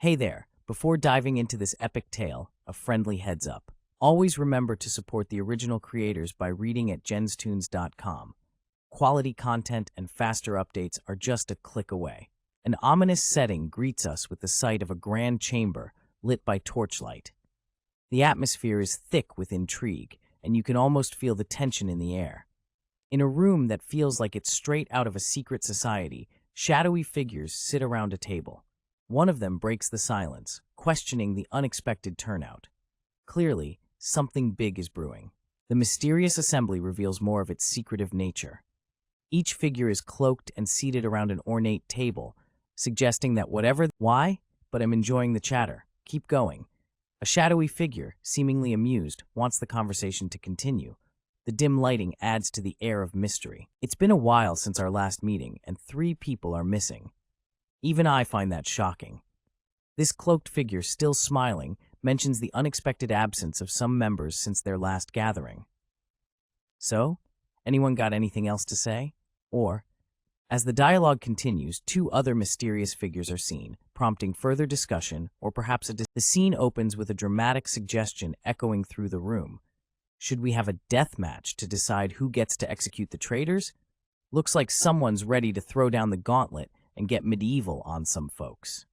Hey there, before diving into this epic tale, a friendly heads up. Always remember to support the original creators by reading at genstoons.com. Quality content and faster updates are just a click away. An ominous setting greets us with the sight of a grand chamber lit by torchlight. The atmosphere is thick with intrigue, and you can almost feel the tension in the air. In a room that feels like it's straight out of a secret society, shadowy figures sit around a table. One of them breaks the silence, questioning the unexpected turnout. Clearly, something big is brewing. The mysterious assembly reveals more of its secretive nature. Each figure is cloaked and seated around an ornate table, suggesting that why, but I'm enjoying the chatter. Keep going. A shadowy figure, seemingly amused, wants the conversation to continue. The dim lighting adds to the air of mystery. It's been a while since our last meeting, and 3 people are missing. Even I find that shocking. This cloaked figure, still smiling, mentions the unexpected absence of some members since their last gathering. So, anyone got anything else to say? Or, as the dialogue continues, 2 other mysterious figures are seen, prompting further discussion, or perhaps the scene opens with a dramatic suggestion echoing through the room. Should we have a death match to decide who gets to execute the traitors? Looks like someone's ready to throw down the gauntlet and get medieval on some folks.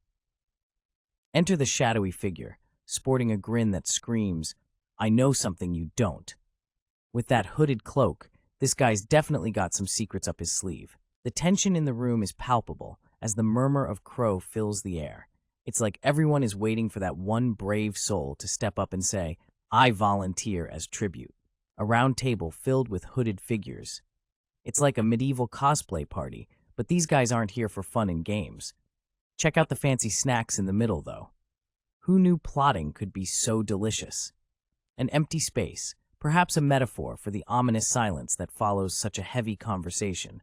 Enter the shadowy figure, sporting a grin that screams, "I know something you don't." With that hooded cloak, this guy's definitely got some secrets up his sleeve. The tension in the room is palpable as the murmur of crow fills the air. It's like everyone is waiting for that one brave soul to step up and say, "I volunteer as tribute." A round table filled with hooded figures. It's like a medieval cosplay party, but these guys aren't here for fun and games. Check out the fancy snacks in the middle, though. Who knew plotting could be so delicious? An empty space, perhaps a metaphor for the ominous silence that follows such a heavy conversation.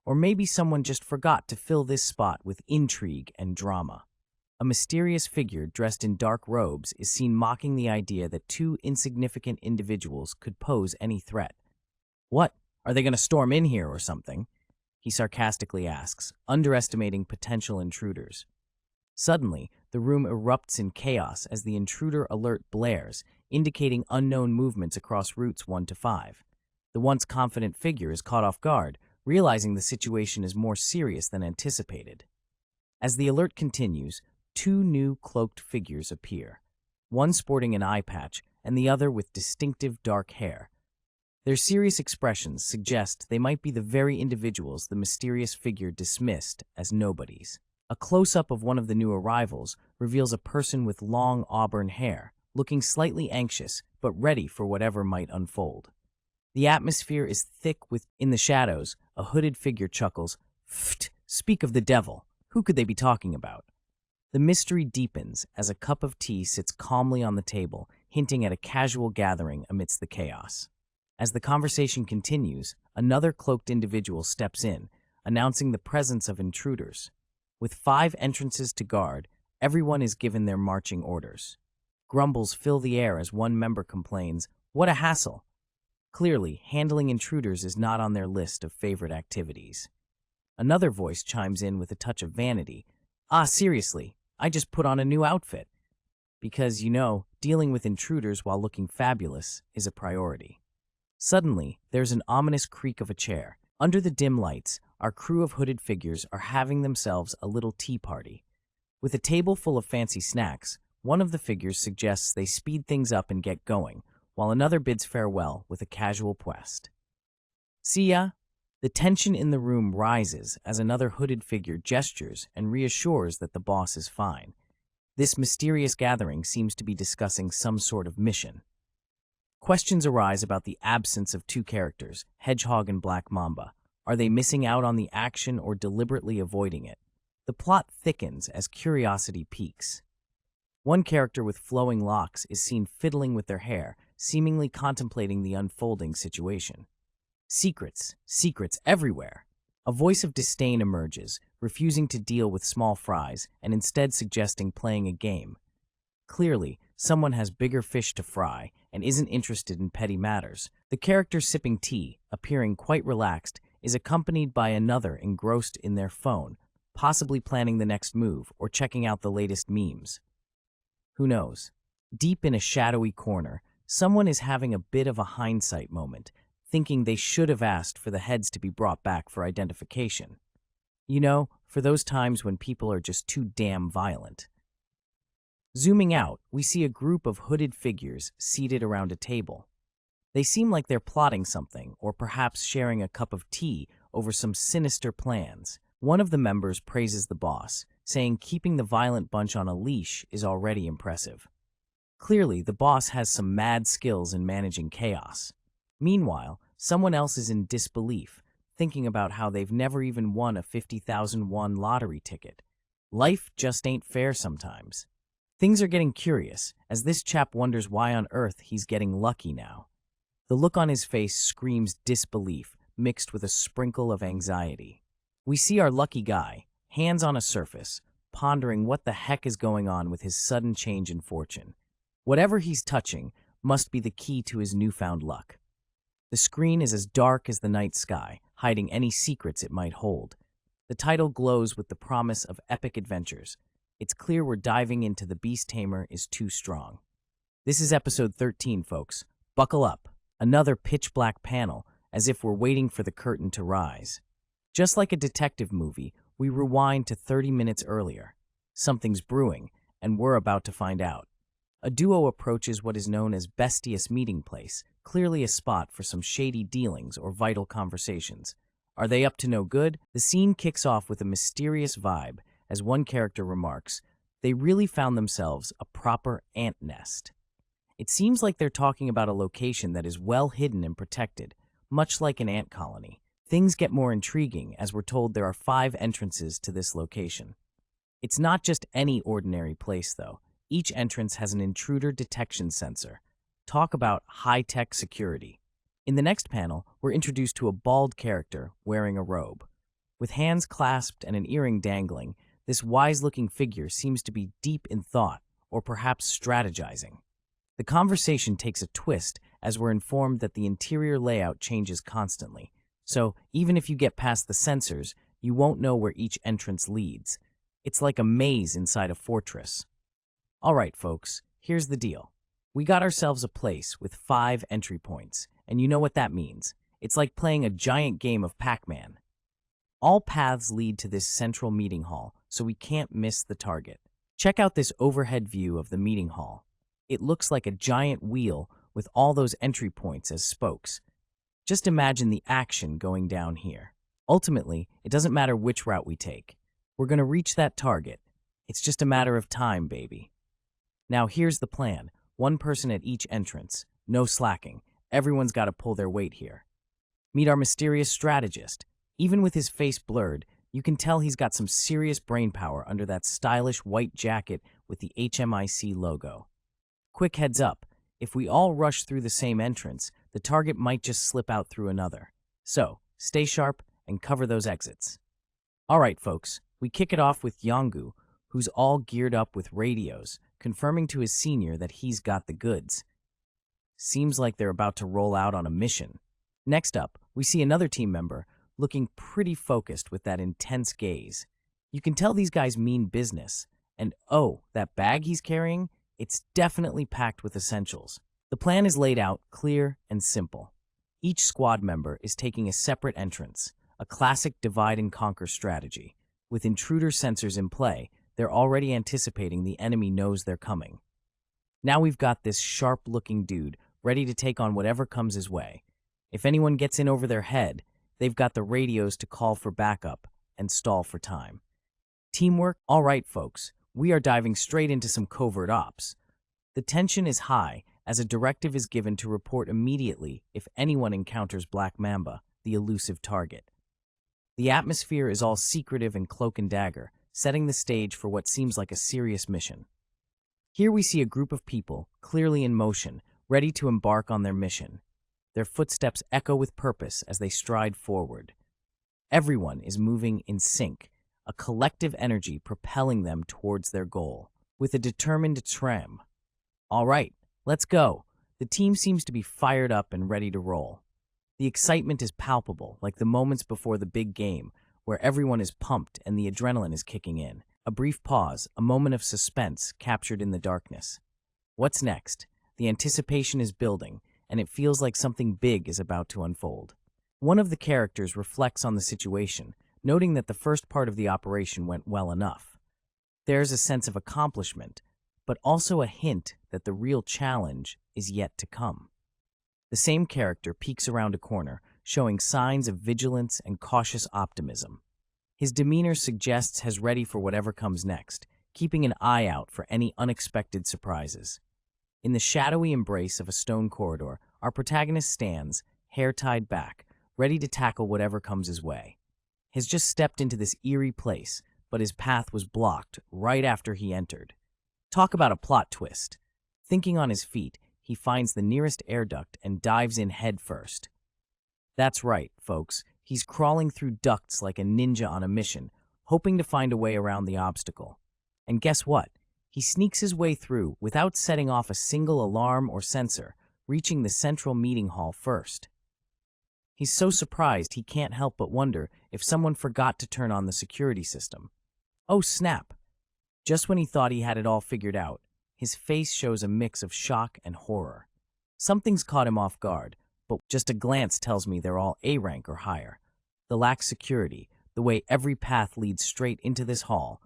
Or maybe someone just forgot to fill this spot with intrigue and drama. A mysterious figure dressed in dark robes is seen mocking the idea that 2 insignificant individuals could pose any threat. "What? Are they going to storm in here or something?" he sarcastically asks, underestimating potential intruders. Suddenly, the room erupts in chaos as the intruder alert blares, indicating unknown movements across routes 1 to 5. The once confident figure is caught off guard, realizing the situation is more serious than anticipated. As the alert continues, 2 new cloaked figures appear, one sporting an eye patch and the other with distinctive dark hair. Their serious expressions suggest they might be the very individuals the mysterious figure dismissed as nobodies. A close-up of one of the new arrivals reveals a person with long auburn hair, looking slightly anxious but ready for whatever might unfold. The atmosphere is thick in the shadows, a hooded figure chuckles, "Pfft, speak of the devil. Who could they be talking about?" The mystery deepens as a cup of tea sits calmly on the table, hinting at a casual gathering amidst the chaos. As the conversation continues, another cloaked individual steps in, announcing the presence of intruders. With 5 entrances to guard, everyone is given their marching orders. Grumbles fill the air as one member complains, "What a hassle!" Clearly, handling intruders is not on their list of favorite activities. Another voice chimes in with a touch of vanity. "Ah, seriously, I just put on a new outfit." Because, dealing with intruders while looking fabulous is a priority. Suddenly, there's an ominous creak of a chair. Under the dim lights, our crew of hooded figures are having themselves a little tea party. With a table full of fancy snacks, one of the figures suggests they speed things up and get going, while another bids farewell with a casual quest. "See ya!" The tension in the room rises as another hooded figure gestures and reassures that the boss is fine. This mysterious gathering seems to be discussing some sort of mission. Questions arise about the absence of 2 characters, Hedgehog and Black Mamba. Are they missing out on the action or deliberately avoiding it? The plot thickens as curiosity peaks. One character with flowing locks is seen fiddling with their hair, seemingly contemplating the unfolding situation. Secrets everywhere. A voice of disdain emerges, refusing to deal with small fries and instead suggesting playing a game. Clearly, someone has bigger fish to fry and isn't interested in petty matters. The character sipping tea, appearing quite relaxed, is accompanied by another engrossed in their phone, possibly planning the next move or checking out the latest memes. Who knows? Deep in a shadowy corner, someone is having a bit of a hindsight moment, thinking they should have asked for the heads to be brought back for identification. You know, for those times when people are just too damn violent. Zooming out, we see a group of hooded figures seated around a table. They seem like they're plotting something, or perhaps sharing a cup of tea over some sinister plans. One of the members praises the boss, saying keeping the violent bunch on a leash is already impressive. Clearly, the boss has some mad skills in managing chaos. Meanwhile, someone else is in disbelief, thinking about how they've never even won a 50,000 won lottery ticket. Life just ain't fair sometimes. Things are getting curious, as this chap wonders why on earth he's getting lucky now. The look on his face screams disbelief, mixed with a sprinkle of anxiety. We see our lucky guy, hands on a surface, pondering what the heck is going on with his sudden change in fortune. Whatever he's touching must be the key to his newfound luck. The screen is as dark as the night sky, hiding any secrets it might hold. The title glows with the promise of epic adventures. It's clear we're diving into The Beast Tamer is Too Strong. This is episode 13, folks. Buckle up. Another pitch-black panel, as if we're waiting for the curtain to rise. Just like a detective movie, we rewind to 30 minutes earlier. Something's brewing, and we're about to find out. A duo approaches what is known as Bestia's meeting place, clearly a spot for some shady dealings or vital conversations. Are they up to no good? The scene kicks off with a mysterious vibe, as one character remarks, they really found themselves a proper ant nest. It seems like they're talking about a location that is well hidden and protected, much like an ant colony. Things get more intriguing as we're told there are 5 entrances to this location. It's not just any ordinary place, though. Each entrance has an intruder detection sensor. Talk about high-tech security. In the next panel, we're introduced to a bald character wearing a robe. With hands clasped and an earring dangling, this wise-looking figure seems to be deep in thought, or perhaps strategizing. The conversation takes a twist as we're informed that the interior layout changes constantly. So, even if you get past the sensors, you won't know where each entrance leads. It's like a maze inside a fortress. All right, folks, here's the deal. We got ourselves a place with 5 entry points, and you know what that means. It's like playing a giant game of Pac-Man. All paths lead to this central meeting hall, so we can't miss the target. Check out this overhead view of the meeting hall. It looks like a giant wheel with all those entry points as spokes. Just imagine the action going down here. Ultimately, it doesn't matter which route we take. We're going to reach that target. It's just a matter of time, baby. Now here's the plan. 1 person at each entrance. No slacking. Everyone's got to pull their weight here. Meet our mysterious strategist. Even with his face blurred, you can tell he's got some serious brainpower under that stylish white jacket with the HMIC logo. Quick heads up, if we all rush through the same entrance, the target might just slip out through another. So, stay sharp and cover those exits. All right, folks, we kick it off with Yongu, who's all geared up with radios, confirming to his senior that he's got the goods. Seems like they're about to roll out on a mission. Next up, we see another team member looking pretty focused with that intense gaze. You can tell these guys mean business. And oh, that bag he's carrying? It's definitely packed with essentials. The plan is laid out, clear and simple. Each squad member is taking a separate entrance, a classic divide-and-conquer strategy. With intruder sensors in play, they're already anticipating the enemy knows they're coming. Now we've got this sharp-looking dude ready to take on whatever comes his way. If anyone gets in over their head, they've got the radios to call for backup and stall for time. Teamwork? All right, folks. We are diving straight into some covert ops. The tension is high as a directive is given to report immediately if anyone encounters Black Mamba, the elusive target. The atmosphere is all secretive and cloak and dagger, setting the stage for what seems like a serious mission. Here we see a group of people, clearly in motion, ready to embark on their mission. Their footsteps echo with purpose as they stride forward. Everyone is moving in sync, a collective energy propelling them towards their goal, with a determined tram. All right, let's go. The team seems to be fired up and ready to roll. The excitement is palpable, like the moments before the big game, where everyone is pumped and the adrenaline is kicking in. A brief pause, a moment of suspense captured in the darkness. What's next? The anticipation is building, and it feels like something big is about to unfold. One of the characters reflects on the situation, noting that the first part of the operation went well enough. There's a sense of accomplishment, but also a hint that the real challenge is yet to come. The same character peeks around a corner, showing signs of vigilance and cautious optimism. His demeanor suggests he's ready for whatever comes next, keeping an eye out for any unexpected surprises. In the shadowy embrace of a stone corridor, our protagonist stands, hair tied back, ready to tackle whatever comes his way. He's just stepped into this eerie place, but his path was blocked right after he entered. Talk about a plot twist. Thinking on his feet, he finds the nearest air duct and dives in head first. That's right, folks. He's crawling through ducts like a ninja on a mission, hoping to find a way around the obstacle. And guess what? He sneaks his way through without setting off a single alarm or sensor, reaching the central meeting hall first. He's so surprised he can't help but wonder if someone forgot to turn on the security system. Oh snap! Just when he thought he had it all figured out, his face shows a mix of shock and horror. Something's caught him off guard, but just a glance tells me they're all A rank or higher. The lack of security, the way every path leads straight into this hall,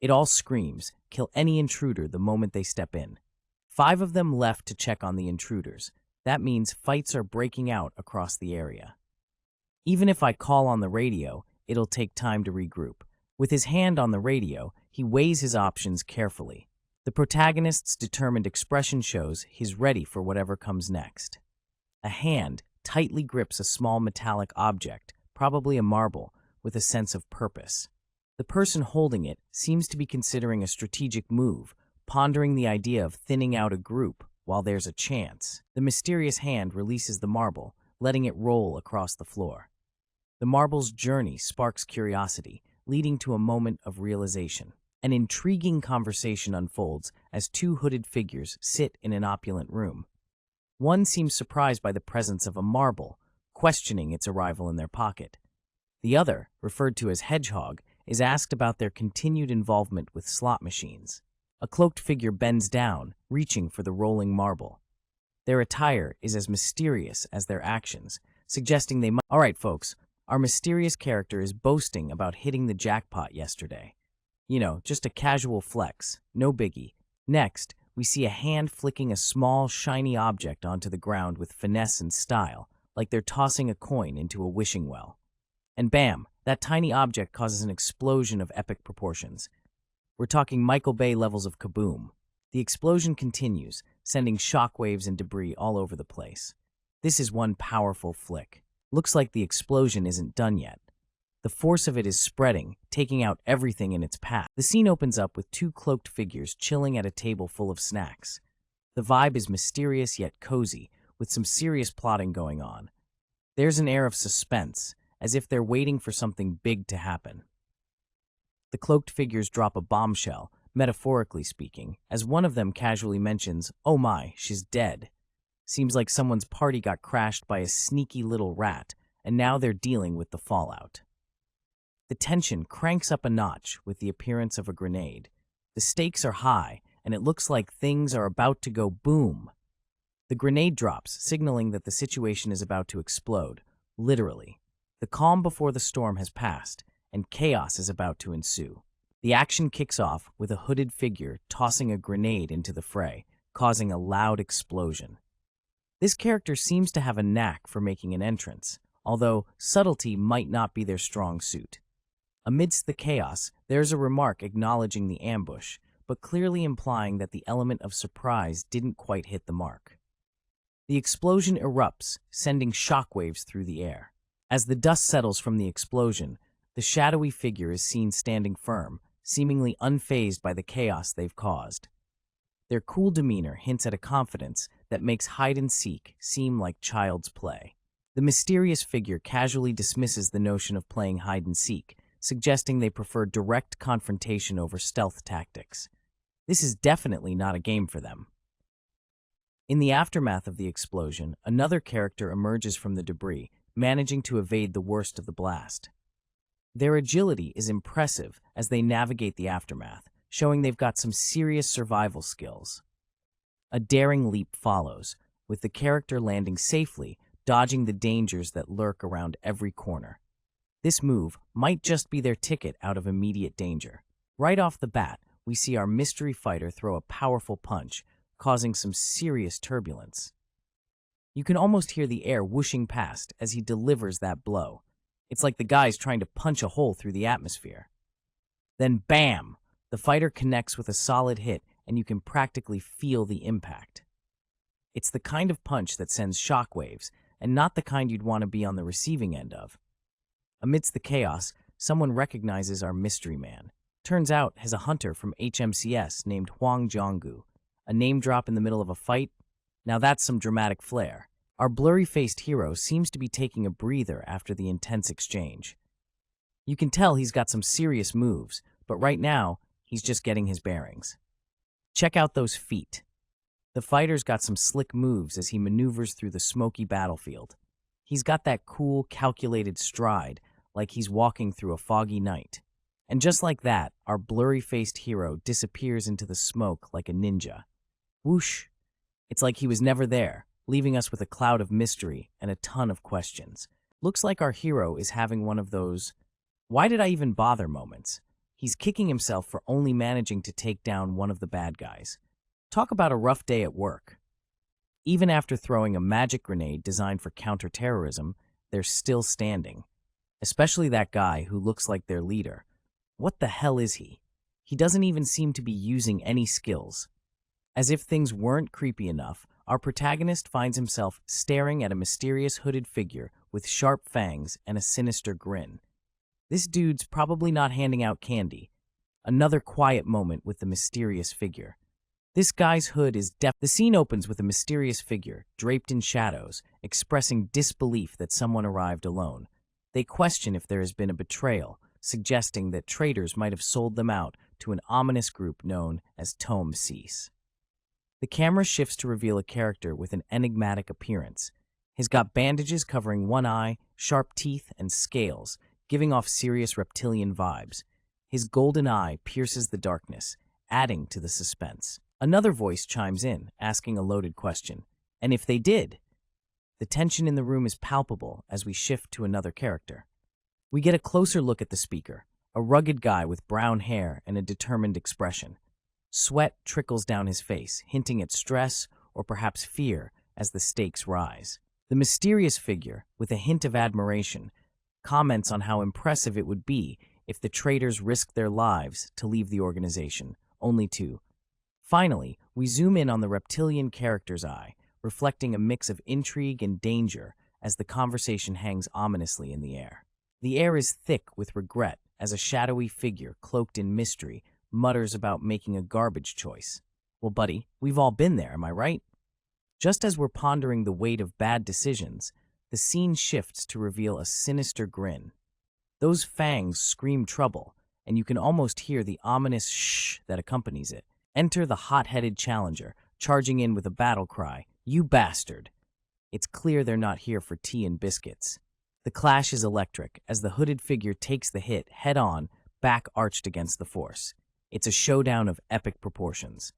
it all screams, kill any intruder the moment they step in. 5 of them left to check on the intruders. That means fights are breaking out across the area. Even if I call on the radio, it'll take time to regroup. With his hand on the radio, he weighs his options carefully. The protagonist's determined expression shows he's ready for whatever comes next. A hand tightly grips a small metallic object, probably a marble, with a sense of purpose. The person holding it seems to be considering a strategic move, pondering the idea of thinning out a group while there's a chance. The mysterious hand releases the marble, letting it roll across the floor. The marble's journey sparks curiosity, leading to a moment of realization. An intriguing conversation unfolds as 2 hooded figures sit in an opulent room. One seems surprised by the presence of a marble, questioning its arrival in their pocket. The other, referred to as Hedgehog, is asked about their continued involvement with slot machines. A cloaked figure bends down, reaching for the rolling marble. Their attire is as mysterious as their actions, suggesting they might— All right, folks, our mysterious character is boasting about hitting the jackpot yesterday. You know, just a casual flex, no biggie. Next, we see a hand flicking a small, shiny object onto the ground with finesse and style, like they're tossing a coin into a wishing well. And bam, that tiny object causes an explosion of epic proportions. We're talking Michael Bay levels of kaboom. The explosion continues, sending shockwaves and debris all over the place. This is one powerful flick. Looks like the explosion isn't done yet. The force of it is spreading, taking out everything in its path. The scene opens up with 2 cloaked figures chilling at a table full of snacks. The vibe is mysterious yet cozy, with some serious plotting going on. There's an air of suspense, as if they're waiting for something big to happen. The cloaked figures drop a bombshell, metaphorically speaking, as one of them casually mentions, "Oh my, she's dead." Seems like someone's party got crashed by a sneaky little rat, and now they're dealing with the fallout. The tension cranks up a notch with the appearance of a grenade. The stakes are high, and it looks like things are about to go boom. The grenade drops, signaling that the situation is about to explode, literally. The calm before the storm has passed, and chaos is about to ensue. The action kicks off with a hooded figure tossing a grenade into the fray, causing a loud explosion. This character seems to have a knack for making an entrance, although subtlety might not be their strong suit. Amidst the chaos, there's a remark acknowledging the ambush, but clearly implying that the element of surprise didn't quite hit the mark. The explosion erupts, sending shockwaves through the air. As the dust settles from the explosion, the shadowy figure is seen standing firm, seemingly unfazed by the chaos they've caused. Their cool demeanor hints at a confidence that makes hide-and-seek seem like child's play. The mysterious figure casually dismisses the notion of playing hide-and-seek, suggesting they prefer direct confrontation over stealth tactics. This is definitely not a game for them. In the aftermath of the explosion, another character emerges from the debris, managing to evade the worst of the blast. Their agility is impressive as they navigate the aftermath, showing they've got some serious survival skills. A daring leap follows, with the character landing safely, dodging the dangers that lurk around every corner. This move might just be their ticket out of immediate danger. Right off the bat, we see our mystery fighter throw a powerful punch, causing some serious turbulence. You can almost hear the air whooshing past as he delivers that blow. It's like the guy's trying to punch a hole through the atmosphere. Then bam! The fighter connects with a solid hit, and you can practically feel the impact. It's the kind of punch that sends shockwaves, and not the kind you'd want to be on the receiving end of. Amidst the chaos, someone recognizes our mystery man. Turns out he's a hunter from HMCS named Huang Jianggu. A name drop in the middle of a fight? Now that's some dramatic flair. Our blurry-faced hero seems to be taking a breather after the intense exchange. You can tell he's got some serious moves, but right now, he's just getting his bearings. Check out those feet. The fighter's got some slick moves as he maneuvers through the smoky battlefield. He's got that cool, calculated stride, like he's walking through a foggy night. And just like that, our blurry-faced hero disappears into the smoke like a ninja. Whoosh! It's like he was never there, leaving us with a cloud of mystery and a ton of questions. Looks like our hero is having one of those "why did I even bother" moments. He's kicking himself for only managing to take down one of the bad guys. Talk about a rough day at work. Even after throwing a magic grenade designed for counterterrorism, they're still standing. Especially that guy who looks like their leader. What the hell is he? He doesn't even seem to be using any skills. As if things weren't creepy enough, our protagonist finds himself staring at a mysterious hooded figure with sharp fangs and a sinister grin. This dude's probably not handing out candy. Another quiet moment with the mysterious figure. This guy's hood is The scene opens with a mysterious figure, draped in shadows, expressing disbelief that someone arrived alone. They question if there has been a betrayal, suggesting that traitors might have sold them out to an ominous group known as Tome Cease. The camera shifts to reveal a character with an enigmatic appearance. He's got bandages covering one eye, sharp teeth, and scales, giving off serious reptilian vibes. His golden eye pierces the darkness, adding to the suspense. Another voice chimes in, asking a loaded question. And if they did? The tension in the room is palpable as we shift to another character. We get a closer look at the speaker, a rugged guy with brown hair and a determined expression. Sweat trickles down his face, hinting at stress or perhaps fear as the stakes rise. The mysterious figure, with a hint of admiration, comments on how impressive it would be if the traitors risked their lives to leave the organization, only to. Finally, we zoom in on the reptilian character's eye, reflecting a mix of intrigue and danger as the conversation hangs ominously in the air. The air is thick with regret as a shadowy figure cloaked in mystery mutters about making a garbage choice. Well, buddy, we've all been there, am I right? Just as we're pondering the weight of bad decisions, the scene shifts to reveal a sinister grin. Those fangs scream trouble, and you can almost hear the ominous shh that accompanies it. Enter the hot-headed challenger, charging in with a battle cry, "You bastard!" It's clear they're not here for tea and biscuits. The clash is electric as the hooded figure takes the hit head-on, back arched against the force. It's a showdown of epic proportions.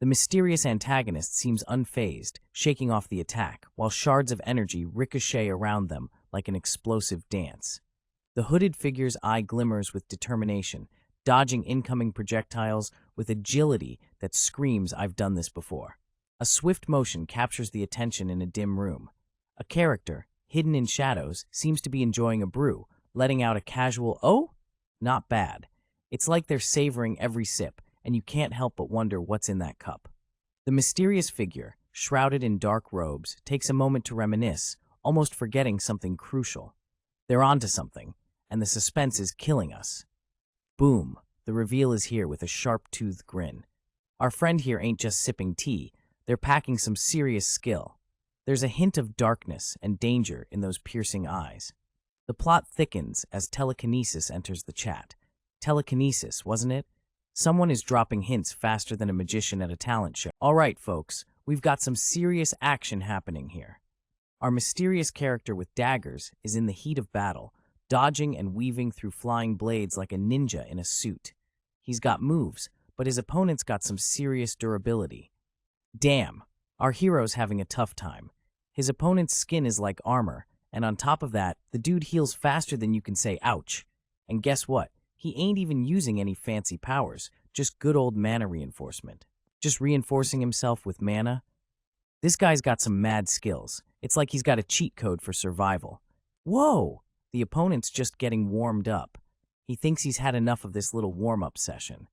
The mysterious antagonist seems unfazed, shaking off the attack, while shards of energy ricochet around them like an explosive dance. The hooded figure's eye glimmers with determination, dodging incoming projectiles with agility that screams, "I've done this before." A swift motion captures the attention in a dim room. A character, hidden in shadows, seems to be enjoying a brew, letting out a casual, "Oh, not bad." It's like they're savoring every sip, and you can't help but wonder what's in that cup. The mysterious figure, shrouded in dark robes, takes a moment to reminisce, almost forgetting something crucial. They're onto something, and the suspense is killing us. Boom, the reveal is here with a sharp-toothed grin. Our friend here ain't just sipping tea, they're packing some serious skill. There's a hint of darkness and danger in those piercing eyes. The plot thickens as telekinesis enters the chat. Telekinesis, wasn't it? Someone is dropping hints faster than a magician at a talent show. All right, folks, we've got some serious action happening here. Our mysterious character with daggers is in the heat of battle, dodging and weaving through flying blades like a ninja in a suit. He's got moves, but his opponent's got some serious durability. Damn, our hero's having a tough time. His opponent's skin is like armor, and on top of that, the dude heals faster than you can say ouch. And guess what? He ain't even using any fancy powers, just good old mana reinforcement. Just reinforcing himself with mana. This guy's got some mad skills. It's like he's got a cheat code for survival. Whoa! The opponent's just getting warmed up. He thinks he's had enough of this little warm-up session.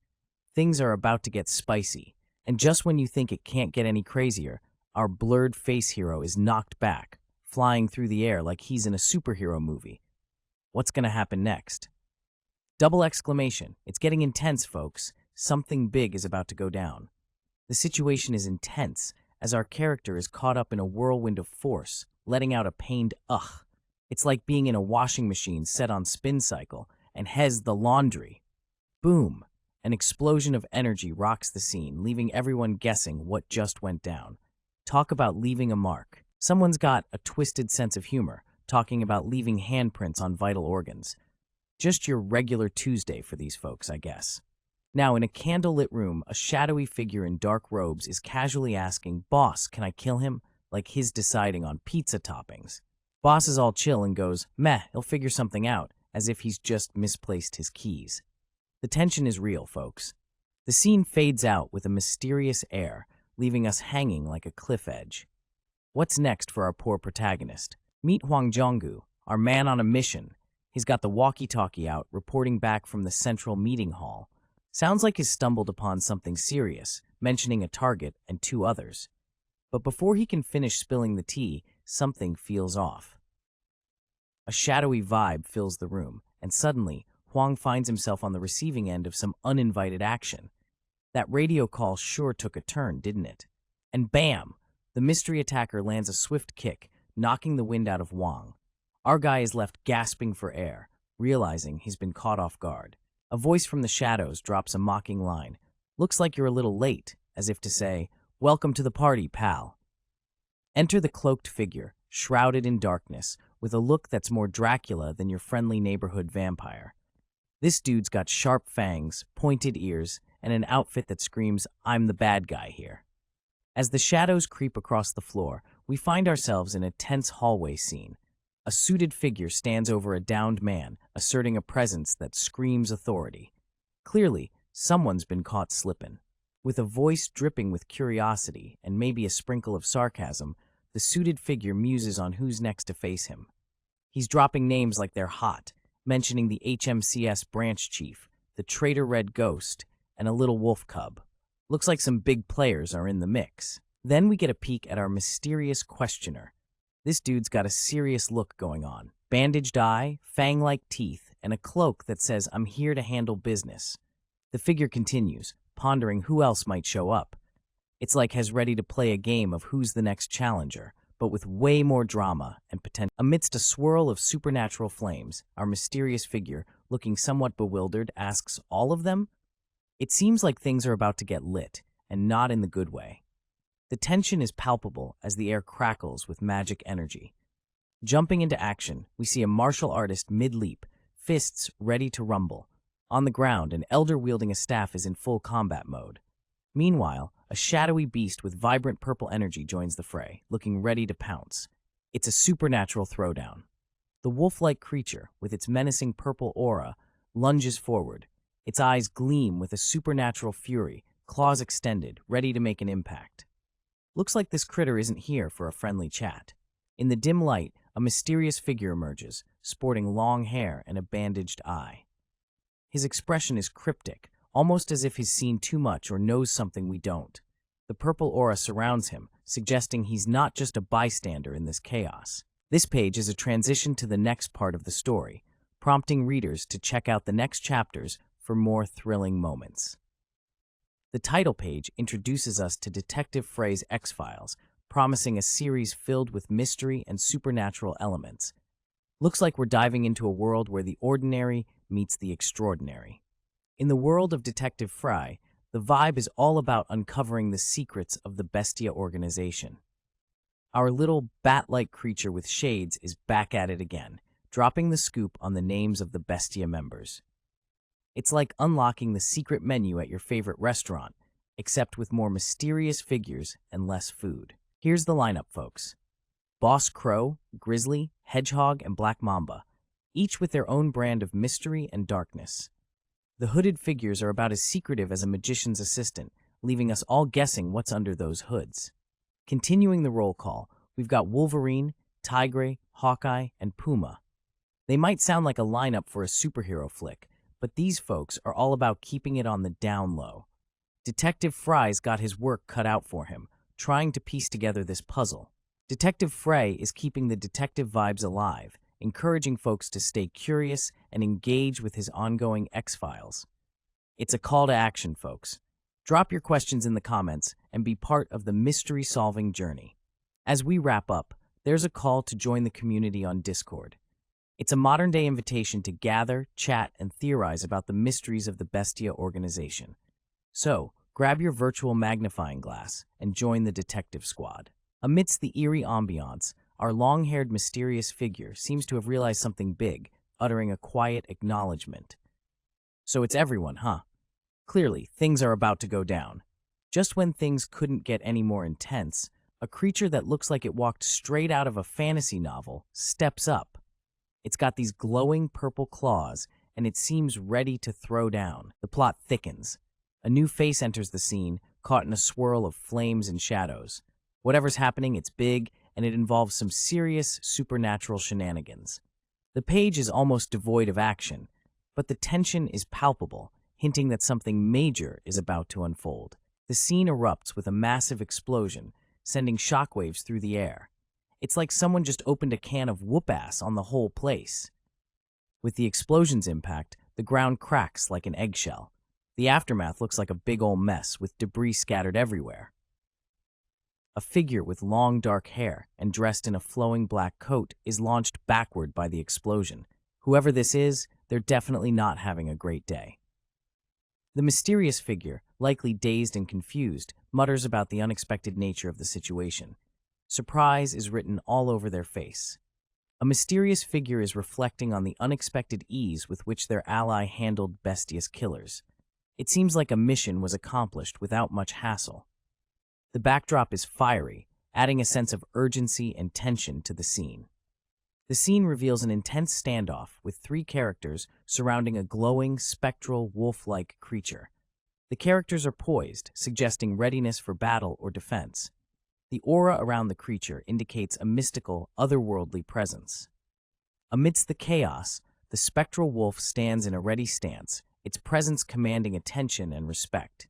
Things are about to get spicy, and just when you think it can't get any crazier, our blurred face hero is knocked back, flying through the air like he's in a superhero movie. What's gonna happen next? Double exclamation. It's getting intense, folks. Something big is about to go down. The situation is intense, as our character is caught up in a whirlwind of force, letting out a pained ugh. It's like being in a washing machine set on spin cycle, and hez the laundry. Boom! An explosion of energy rocks the scene, leaving everyone guessing what just went down. Talk about leaving a mark. Someone's got a twisted sense of humor, talking about leaving handprints on vital organs. Just your regular Tuesday for these folks, I guess. Now, in a candlelit room, a shadowy figure in dark robes is casually asking, "Boss, can I kill him?" Like he's deciding on pizza toppings. Boss is all chill and goes, "Meh, he'll figure something out," as if he's just misplaced his keys. The tension is real, folks. The scene fades out with a mysterious air, leaving us hanging like a cliff edge. What's next for our poor protagonist? Meet Hwang Jonggu, our man on a mission. He's got the walkie-talkie out, reporting back from the central meeting hall. Sounds like he's stumbled upon something serious, mentioning a target and two others. But before he can finish spilling the tea, something feels off. A shadowy vibe fills the room, and suddenly, Hwang finds himself on the receiving end of some uninvited action. That radio call sure took a turn, didn't it? And bam! The mystery attacker lands a swift kick, knocking the wind out of Hwang. Our guy is left gasping for air, realizing he's been caught off guard. A voice from the shadows drops a mocking line. "Looks like you're a little late," as if to say, "Welcome to the party, pal." Enter the cloaked figure, shrouded in darkness, with a look that's more Dracula than your friendly neighborhood vampire. This dude's got sharp fangs, pointed ears, and an outfit that screams, "I'm the bad guy here." As the shadows creep across the floor, we find ourselves in a tense hallway scene. A suited figure stands over a downed man, asserting a presence that screams authority. Clearly, someone's been caught slippin'. With a voice dripping with curiosity and maybe a sprinkle of sarcasm, the suited figure muses on who's next to face him. He's dropping names like they're hot, mentioning the HMCS branch chief, the traitor red ghost, and a little wolf cub. Looks like some big players are in the mix. Then we get a peek at our mysterious questioner. This dude's got a serious look going on. Bandaged eye, fang-like teeth, and a cloak that says, "I'm here to handle business." The figure continues, pondering who else might show up. It's like he's ready to play a game of who's the next challenger, but with way more drama and potential. Amidst a swirl of supernatural flames, our mysterious figure, looking somewhat bewildered, asks, "All of them?" It seems like things are about to get lit, and not in the good way. The tension is palpable as the air crackles with magic energy. Jumping into action, we see a martial artist mid-leap, fists ready to rumble. On the ground, an elder wielding a staff is in full combat mode. Meanwhile, a shadowy beast with vibrant purple energy joins the fray, looking ready to pounce. It's a supernatural throwdown. The wolf-like creature, with its menacing purple aura, lunges forward. Its eyes gleam with a supernatural fury, claws extended, ready to make an impact. Looks like this critter isn't here for a friendly chat. In the dim light, a mysterious figure emerges, sporting long hair and a bandaged eye. His expression is cryptic, almost as if he's seen too much or knows something we don't. The purple aura surrounds him, suggesting he's not just a bystander in this chaos. This page is a transition to the next part of the story, prompting readers to check out the next chapters for more thrilling moments. The title page introduces us to Detective Frey's X-Files, promising a series filled with mystery and supernatural elements. Looks like we're diving into a world where the ordinary meets the extraordinary. In the world of Detective Frey, the vibe is all about uncovering the secrets of the Bestia organization. Our little bat-like creature with shades is back at it again, dropping the scoop on the names of the Bestia members. It's like unlocking the secret menu at your favorite restaurant, except with more mysterious figures and less food. Here's the lineup, folks. Boss Crow, Grizzly, Hedgehog, and Black Mamba, each with their own brand of mystery and darkness. The hooded figures are about as secretive as a magician's assistant, leaving us all guessing what's under those hoods. Continuing the roll call, we've got Wolverine, Tigre, Hawkeye, and Puma. They might sound like a lineup for a superhero flick, but these folks are all about keeping it on the down low. Detective Fry's got his work cut out for him, trying to piece together this puzzle. Detective Frey is keeping the detective vibes alive, encouraging folks to stay curious and engage with his ongoing X-Files. It's a call to action, folks. Drop your questions in the comments and be part of the mystery-solving journey. As we wrap up, there's a call to join the community on Discord. It's a modern-day invitation to gather, chat, and theorize about the mysteries of the Bestia organization. So, grab your virtual magnifying glass and join the detective squad. Amidst the eerie ambiance, our long-haired mysterious figure seems to have realized something big, uttering a quiet acknowledgement. So it's everyone, huh? Clearly, things are about to go down. Just when things couldn't get any more intense, a creature that looks like it walked straight out of a fantasy novel steps up. It's got these glowing purple claws, and it seems ready to throw down. The plot thickens. A new face enters the scene, caught in a swirl of flames and shadows. Whatever's happening, it's big, and it involves some serious supernatural shenanigans. The page is almost devoid of action, but the tension is palpable, hinting that something major is about to unfold. The scene erupts with a massive explosion, sending shockwaves through the air. It's like someone just opened a can of whoop-ass on the whole place. With the explosion's impact, the ground cracks like an eggshell. The aftermath looks like a big ol' mess, with debris scattered everywhere. A figure with long dark hair and dressed in a flowing black coat is launched backward by the explosion. Whoever this is, they're definitely not having a great day. The mysterious figure, likely dazed and confused, mutters about the unexpected nature of the situation. Surprise is written all over their face. A mysterious figure is reflecting on the unexpected ease with which their ally handled Bestia's killers. It seems like a mission was accomplished without much hassle. The backdrop is fiery, adding a sense of urgency and tension to the scene. The scene reveals an intense standoff with three characters surrounding a glowing, spectral, wolf-like creature. The characters are poised, suggesting readiness for battle or defense. The aura around the creature indicates a mystical, otherworldly presence. Amidst the chaos, the spectral wolf stands in a ready stance, its presence commanding attention and respect.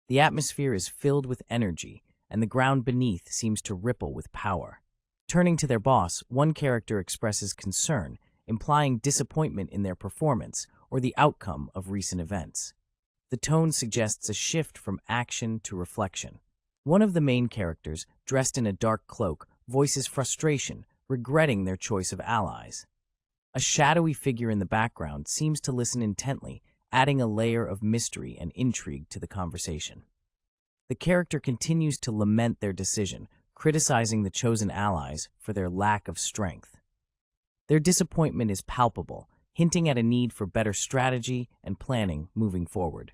The atmosphere is filled with energy, and the ground beneath seems to ripple with power. Turning to their boss, one character expresses concern, implying disappointment in their performance or the outcome of recent events. The tone suggests a shift from action to reflection. One of the main characters, dressed in a dark cloak, voices frustration, regretting their choice of allies. A shadowy figure in the background seems to listen intently, adding a layer of mystery and intrigue to the conversation. The character continues to lament their decision, criticizing the chosen allies for their lack of strength. Their disappointment is palpable, hinting at a need for better strategy and planning moving forward.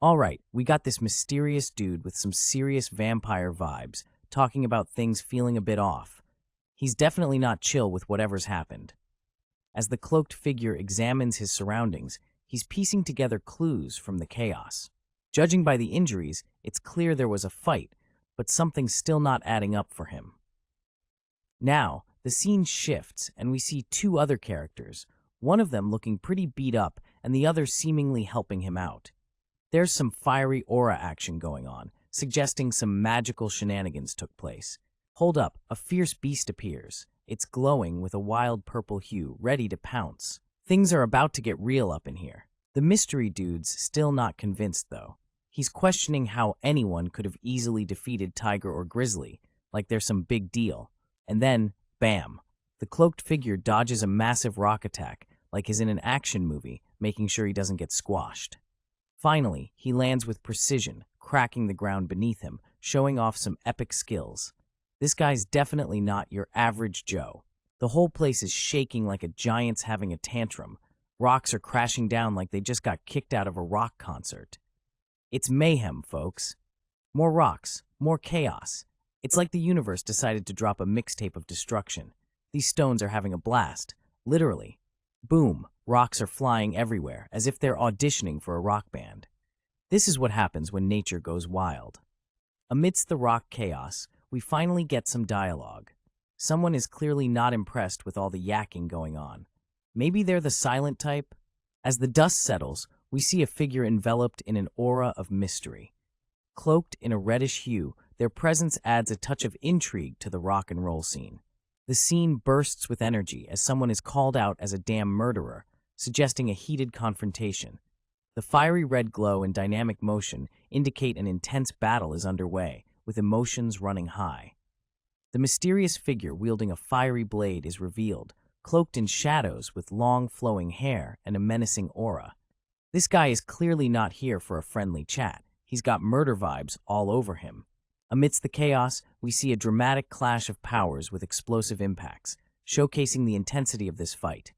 All right, we got this mysterious dude with some serious vampire vibes, talking about things feeling a bit off. He's definitely not chill with whatever's happened. As the cloaked figure examines his surroundings, he's piecing together clues from the chaos. Judging by the injuries, it's clear there was a fight, but something's still not adding up for him. Now, the scene shifts, and we see two other characters, one of them looking pretty beat up, and the other seemingly helping him out. There's some fiery aura action going on, suggesting some magical shenanigans took place. Hold up, a fierce beast appears. It's glowing with a wild purple hue, ready to pounce. Things are about to get real up in here. The mystery dude's still not convinced, though. He's questioning how anyone could have easily defeated Tiger or Grizzly, like they're some big deal. And then, bam! The cloaked figure dodges a massive rock attack, like he's in an action movie, making sure he doesn't get squashed. Finally, he lands with precision, cracking the ground beneath him, showing off some epic skills. This guy's definitely not your average Joe. The whole place is shaking like a giant's having a tantrum. Rocks are crashing down like they just got kicked out of a rock concert. It's mayhem, folks. More rocks, more chaos. It's like the universe decided to drop a mixtape of destruction. These stones are having a blast. Literally. Boom, rocks are flying everywhere, as if they're auditioning for a rock band. This is what happens when nature goes wild. Amidst the rock chaos, we finally get some dialogue. Someone is clearly not impressed with all the yakking going on. Maybe they're the silent type? As the dust settles, we see a figure enveloped in an aura of mystery. Cloaked in a reddish hue, their presence adds a touch of intrigue to the rock and roll scene. The scene bursts with energy as someone is called out as a damn murderer, suggesting a heated confrontation. The fiery red glow and dynamic motion indicate an intense battle is underway, with emotions running high. The mysterious figure wielding a fiery blade is revealed, cloaked in shadows with long flowing hair and a menacing aura. This guy is clearly not here for a friendly chat. He's got murder vibes all over him. Amidst the chaos, we see a dramatic clash of powers with explosive impacts, showcasing the intensity of this fight.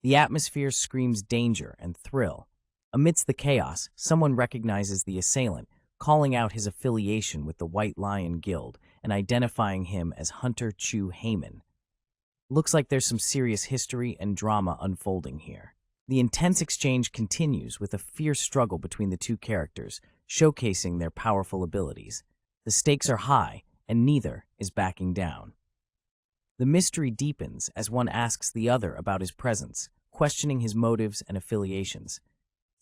The atmosphere screams danger and thrill. Amidst the chaos, someone recognizes the assailant, calling out his affiliation with the White Lion Guild and identifying him as Hunter Chu Heyman. Looks like there's some serious history and drama unfolding here. The intense exchange continues with a fierce struggle between the two characters, showcasing their powerful abilities. The stakes are high, and neither is backing down. The mystery deepens as one asks the other about his presence, questioning his motives and affiliations.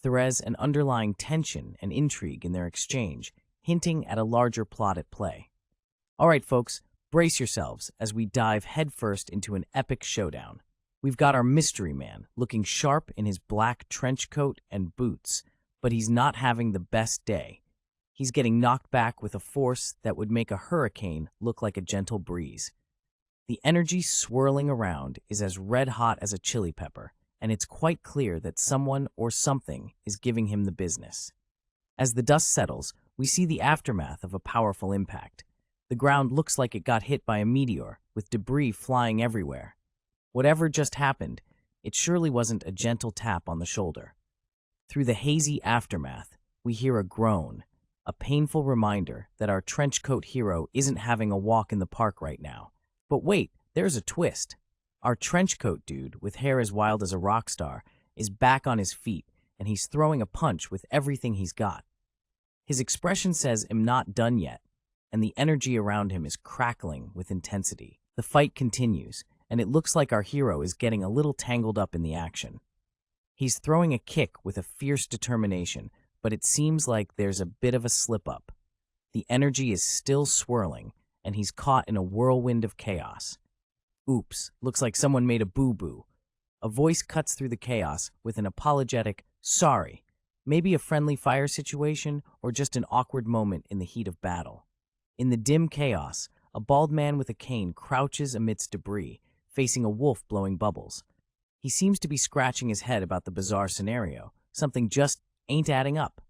There's an underlying tension and intrigue in their exchange, hinting at a larger plot at play. All right, folks, brace yourselves as we dive headfirst into an epic showdown. We've got our mystery man, looking sharp in his black trench coat and boots, but he's not having the best day. He's getting knocked back with a force that would make a hurricane look like a gentle breeze. The energy swirling around is as red hot as a chili pepper, and it's quite clear that someone or something is giving him the business. As the dust settles, we see the aftermath of a powerful impact. The ground looks like it got hit by a meteor, with debris flying everywhere. Whatever just happened, it surely wasn't a gentle tap on the shoulder. Through the hazy aftermath, we hear a groan, a painful reminder that our trenchcoat hero isn't having a walk in the park right now. But wait, there's a twist. Our trenchcoat dude, with hair as wild as a rock star, is back on his feet, and he's throwing a punch with everything he's got. His expression says, "I'm not done yet," and the energy around him is crackling with intensity. The fight continues, and it looks like our hero is getting a little tangled up in the action. He's throwing a kick with a fierce determination, but it seems like there's a bit of a slip-up. The energy is still swirling, and he's caught in a whirlwind of chaos. Oops, looks like someone made a boo-boo. A voice cuts through the chaos with an apologetic, "Sorry." Maybe a friendly fire situation, or just an awkward moment in the heat of battle. In the dim chaos, a bald man with a cane crouches amidst debris, facing a wolf blowing bubbles. He seems to be scratching his head about the bizarre scenario. Something just ain't adding up.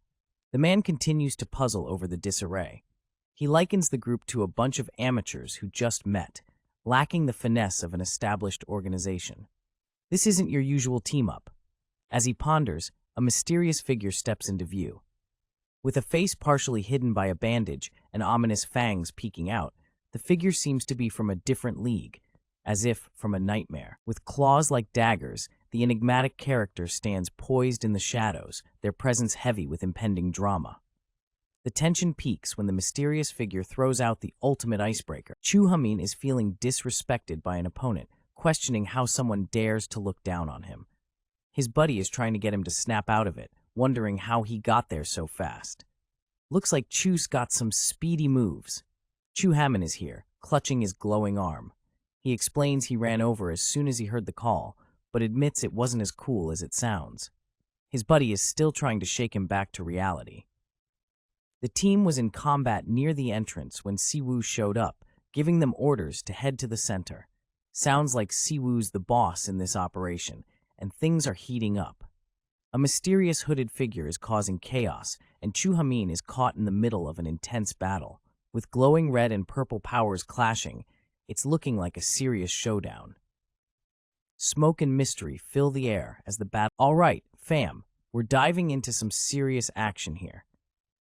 The man continues to puzzle over the disarray. He likens the group to a bunch of amateurs who just met, lacking the finesse of an established organization. This isn't your usual team-up. As he ponders, a mysterious figure steps into view. With a face partially hidden by a bandage and ominous fangs peeking out, the figure seems to be from a different league, as if from a nightmare. With claws like daggers, the enigmatic character stands poised in the shadows, their presence heavy with impending drama. The tension peaks when the mysterious figure throws out the ultimate icebreaker. Chu Hamin is feeling disrespected by an opponent, questioning how someone dares to look down on him. His buddy is trying to get him to snap out of it, wondering how he got there so fast. Looks like Chu's got some speedy moves. Chu Hamin is here, clutching his glowing arm. He explains he ran over as soon as he heard the call, but admits it wasn't as cool as it sounds. His buddy is still trying to shake him back to reality. The team was in combat near the entrance when Siwoo showed up, giving them orders to head to the center. Sounds like Siwoo's the boss in this operation, and things are heating up. A mysterious hooded figure is causing chaos, and Chu Hamin is caught in the middle of an intense battle. With glowing red and purple powers clashing, it's looking like a serious showdown. Smoke and mystery fill the air as the battle. All right, fam, we're diving into some serious action here.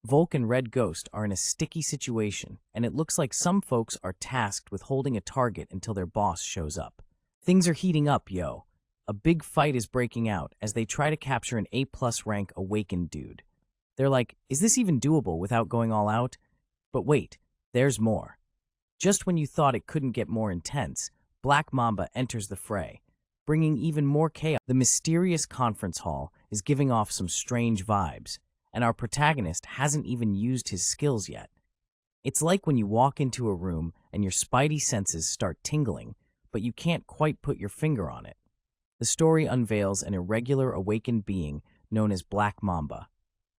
Volk and Red Ghost are in a sticky situation, and it looks like some folks are tasked with holding a target until their boss shows up. Things are heating up, yo. A big fight is breaking out as they try to capture an A-plus rank awakened dude. They're like, is this even doable without going all out? But wait, there's more. Just when you thought it couldn't get more intense, Black Mamba enters the fray, bringing even more chaos. The mysterious conference hall is giving off some strange vibes, and our protagonist hasn't even used his skills yet. It's like when you walk into a room and your spidey senses start tingling, but you can't quite put your finger on it. The story unveils an irregular awakened being known as Black Mamba.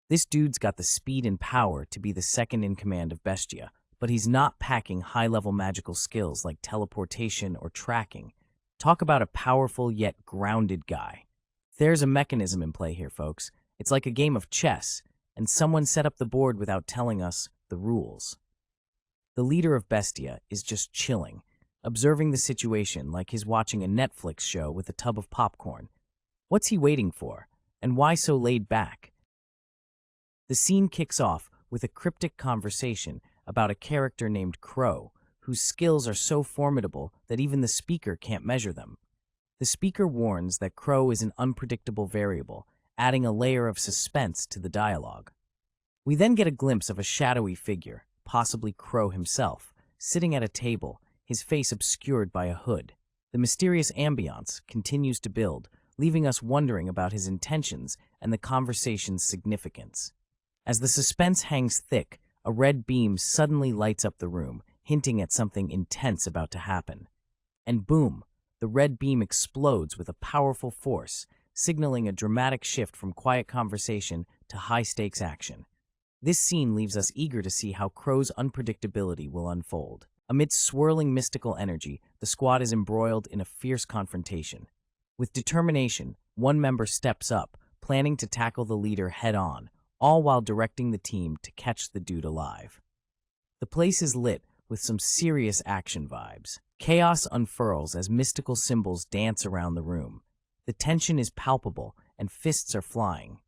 This dude's got the speed and power to be the second in command of Bestia, but he's not packing high-level magical skills like teleportation or tracking. Talk about a powerful yet grounded guy. There's a mechanism in play here, folks. It's like a game of chess, and someone set up the board without telling us the rules. The leader of Bestia is just chilling, observing the situation like he's watching a Netflix show with a tub of popcorn. What's he waiting for, and why so laid back? The scene kicks off with a cryptic conversation about a character named Crow, whose skills are so formidable that even the speaker can't measure them. The speaker warns that Crow is an unpredictable variable, adding a layer of suspense to the dialogue. We then get a glimpse of a shadowy figure, possibly Crow himself, sitting at a table, his face obscured by a hood. The mysterious ambiance continues to build, leaving us wondering about his intentions and the conversation's significance. As the suspense hangs thick, a red beam suddenly lights up the room, hinting at something intense about to happen. And boom, the red beam explodes with a powerful force, signaling a dramatic shift from quiet conversation to high-stakes action. This scene leaves us eager to see how Crow's unpredictability will unfold. Amidst swirling mystical energy, the squad is embroiled in a fierce confrontation. With determination, one member steps up, planning to tackle the leader head-on, all while directing the team to catch the dude alive. The place is lit with some serious action vibes. Chaos unfurls as mystical symbols dance around the room. The tension is palpable, and fists are flying.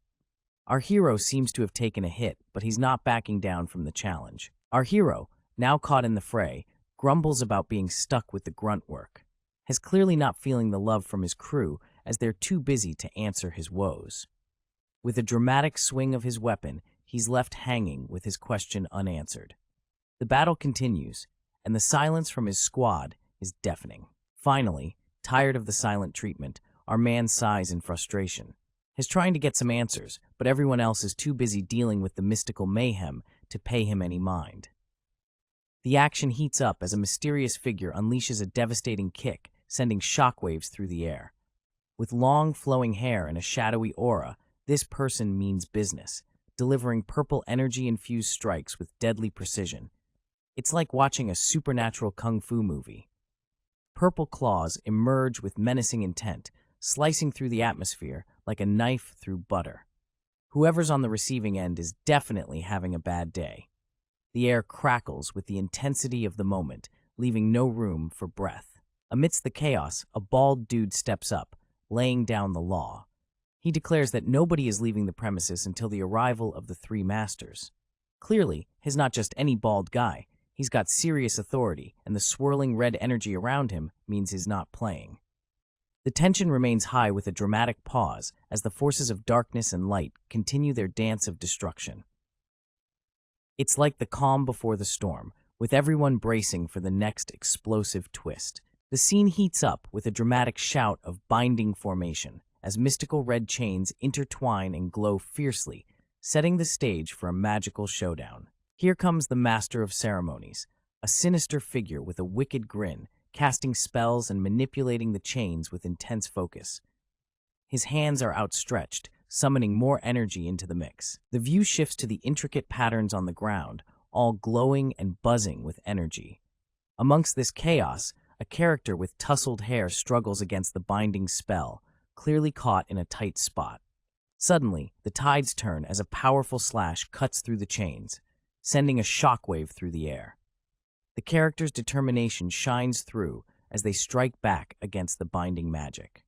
Our hero seems to have taken a hit, but he's not backing down from the challenge. Our hero, now caught in the fray, grumbles about being stuck with the grunt work, has clearly not feeling the love from his crew as they're too busy to answer his woes. With a dramatic swing of his weapon, he's left hanging with his question unanswered. The battle continues, and the silence from his squad is deafening. Finally, tired of the silent treatment, our man sighs in frustration. He's trying to get some answers, but everyone else is too busy dealing with the mystical mayhem to pay him any mind. The action heats up as a mysterious figure unleashes a devastating kick, sending shockwaves through the air. With long, flowing hair and a shadowy aura, this person means business, delivering purple energy-infused strikes with deadly precision. It's like watching a supernatural kung fu movie. Purple claws emerge with menacing intent, slicing through the atmosphere like a knife through butter. Whoever's on the receiving end is definitely having a bad day. The air crackles with the intensity of the moment, leaving no room for breath. Amidst the chaos, a bald dude steps up, laying down the law. He declares that nobody is leaving the premises until the arrival of the three masters. Clearly, he's not just any bald guy. He's got serious authority, and the swirling red energy around him means he's not playing. The tension remains high with a dramatic pause as the forces of darkness and light continue their dance of destruction. It's like the calm before the storm, with everyone bracing for the next explosive twist. The scene heats up with a dramatic shout of binding formation as mystical red chains intertwine and glow fiercely, setting the stage for a magical showdown. Here comes the Master of Ceremonies, a sinister figure with a wicked grin, casting spells and manipulating the chains with intense focus. His hands are outstretched, summoning more energy into the mix. The view shifts to the intricate patterns on the ground, all glowing and buzzing with energy. Amongst this chaos, a character with tousled hair struggles against the binding spell, clearly caught in a tight spot. Suddenly, the tides turn as a powerful slash cuts through the chains, sending a shockwave through the air. The character's determination shines through as they strike back against the binding magic.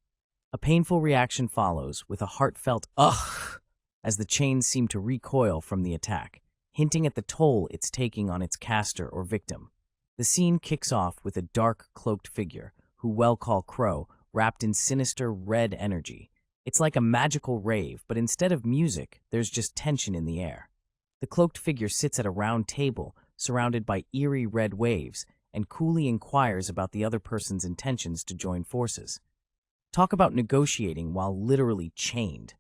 A painful reaction follows, with a heartfelt ugh, as the chains seem to recoil from the attack, hinting at the toll it's taking on its caster or victim. The scene kicks off with a dark, cloaked figure, who we'll call Crow, wrapped in sinister red energy. It's like a magical rave, but instead of music, there's just tension in the air. The cloaked figure sits at a round table, surrounded by eerie red waves, and coolly inquires about the other person's intentions to join forces. Talk about negotiating while literally chained.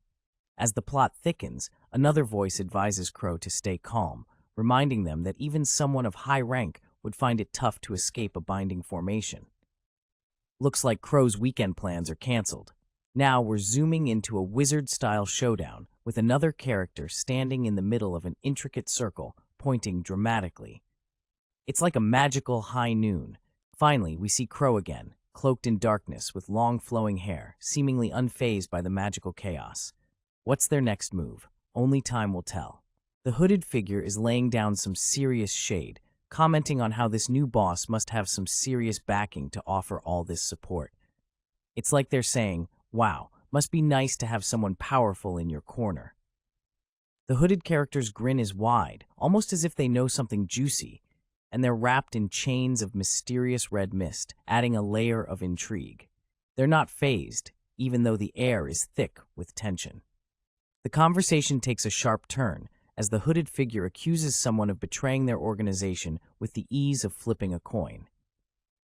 As the plot thickens, another voice advises Crow to stay calm, reminding them that even someone of high rank would find it tough to escape a binding formation. Looks like Crow's weekend plans are canceled. Now we're zooming into a wizard-style showdown with another character standing in the middle of an intricate circle, pointing dramatically. It's like a magical high noon. Finally, we see Crow again, cloaked in darkness with long flowing hair, seemingly unfazed by the magical chaos. What's their next move? Only time will tell. The hooded figure is laying down some serious shade, commenting on how this new boss must have some serious backing to offer all this support. It's like they're saying, wow, must be nice to have someone powerful in your corner. The hooded character's grin is wide, almost as if they know something juicy, and they're wrapped in chains of mysterious red mist, adding a layer of intrigue. They're not fazed, even though the air is thick with tension. The conversation takes a sharp turn, as the hooded figure accuses someone of betraying their organization with the ease of flipping a coin.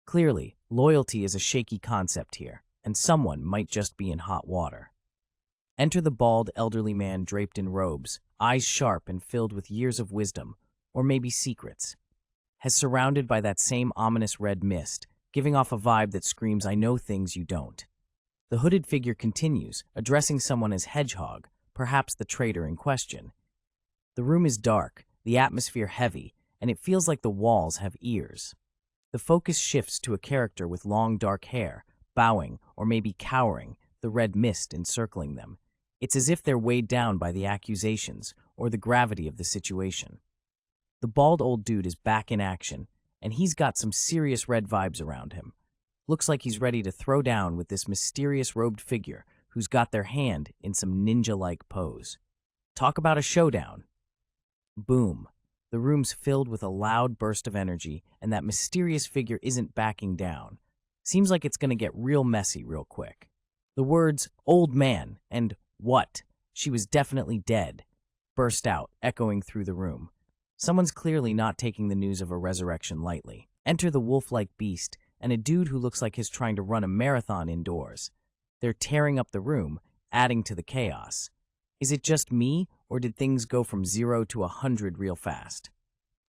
Clearly, loyalty is a shaky concept here, and someone might just be in hot water. Enter the bald, elderly man draped in robes, eyes sharp and filled with years of wisdom, or maybe secrets. Has surrounded by that same ominous red mist, giving off a vibe that screams, I know things you don't. The hooded figure continues, addressing someone as Hedgehog, perhaps the traitor in question. The room is dark, the atmosphere heavy, and it feels like the walls have ears. The focus shifts to a character with long dark hair, bowing or maybe cowering, the red mist encircling them. It's as if they're weighed down by the accusations or the gravity of the situation. The bald old dude is back in action, and he's got some serious red vibes around him. Looks like he's ready to throw down with this mysterious robed figure who's got their hand in some ninja-like pose. Talk about a showdown. Boom. The room's filled with a loud burst of energy, and that mysterious figure isn't backing down. Seems like it's gonna get real messy real quick. The words, old man, and what? She was definitely dead, burst out, echoing through the room. Someone's clearly not taking the news of a resurrection lightly. Enter the wolf-like beast, and a dude who looks like he's trying to run a marathon indoors. They're tearing up the room, adding to the chaos. Is it just me, or did things go from 0 to 100 real fast?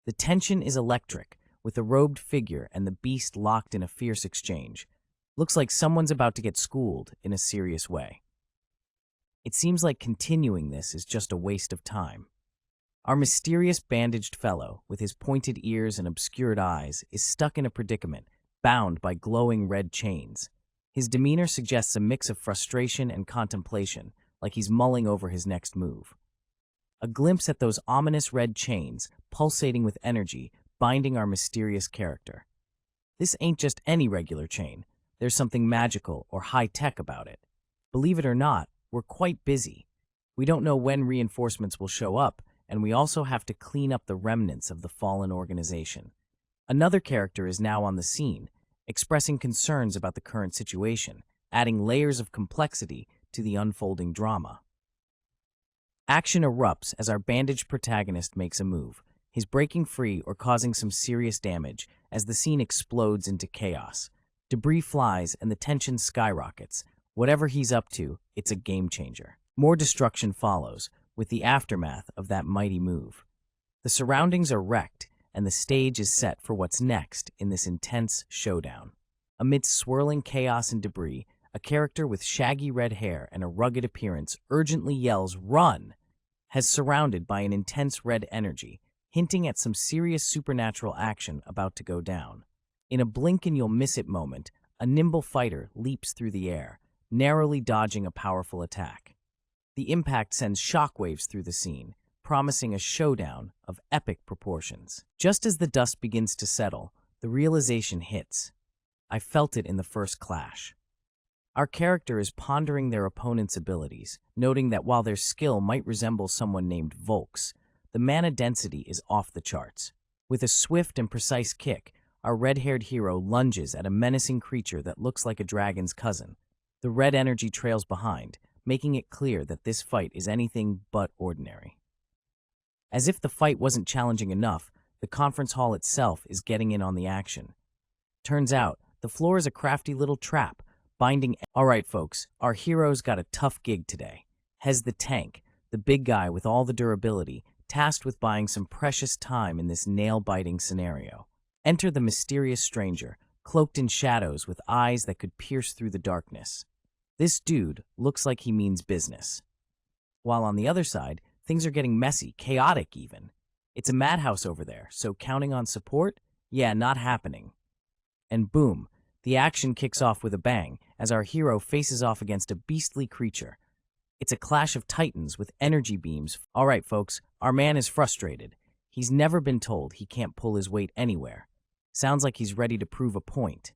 The tension is electric, with the robed figure and the beast locked in a fierce exchange. Looks like someone's about to get schooled in a serious way. It seems like continuing this is just a waste of time. Our mysterious bandaged fellow, with his pointed ears and obscured eyes, is stuck in a predicament, bound by glowing red chains. His demeanor suggests a mix of frustration and contemplation, like he's mulling over his next move. A glimpse at those ominous red chains, pulsating with energy, binding our mysterious character. This ain't just any regular chain. There's something magical or high-tech about it. Believe it or not, we're quite busy. We don't know when reinforcements will show up, and we also have to clean up the remnants of the fallen organization. Another character is now on the scene, expressing concerns about the current situation, adding layers of complexity to the unfolding drama. Action erupts as our bandaged protagonist makes a move, his breaking free or causing some serious damage as the scene explodes into chaos. Debris flies and the tension skyrockets. Whatever he's up to, it's a game changer. More destruction follows, with the aftermath of that mighty move. The surroundings are wrecked, and the stage is set for what's next in this intense showdown. Amidst swirling chaos and debris, a character with shaggy red hair and a rugged appearance urgently yells, "Run!" Has surrounded by an intense red energy, hinting at some serious supernatural action about to go down. In a blink-and-you'll-miss-it moment, a nimble fighter leaps through the air, narrowly dodging a powerful attack. The impact sends shockwaves through the scene, promising a showdown of epic proportions. Just as the dust begins to settle, the realization hits. I felt it in the first clash. Our character is pondering their opponent's abilities, noting that while their skill might resemble someone named Volks, the mana density is off the charts. With a swift and precise kick, our red-haired hero lunges at a menacing creature that looks like a dragon's cousin. The red energy trails behind, making it clear that this fight is anything but ordinary. As if the fight wasn't challenging enough, the conference hall itself is getting in on the action. Turns out, the floor is a crafty little trap, binding— Alright folks, our hero's got a tough gig today. Hez the tank, the big guy with all the durability, tasked with buying some precious time in this nail-biting scenario. Enter the mysterious stranger, cloaked in shadows with eyes that could pierce through the darkness. This dude looks like he means business. While on the other side, things are getting messy, chaotic even. It's a madhouse over there, so counting on support? Yeah, not happening. And boom, the action kicks off with a bang as our hero faces off against a beastly creature. It's a clash of titans with energy beams. Alright folks, our man is frustrated. He's never been told he can't pull his weight anywhere. Sounds like he's ready to prove a point.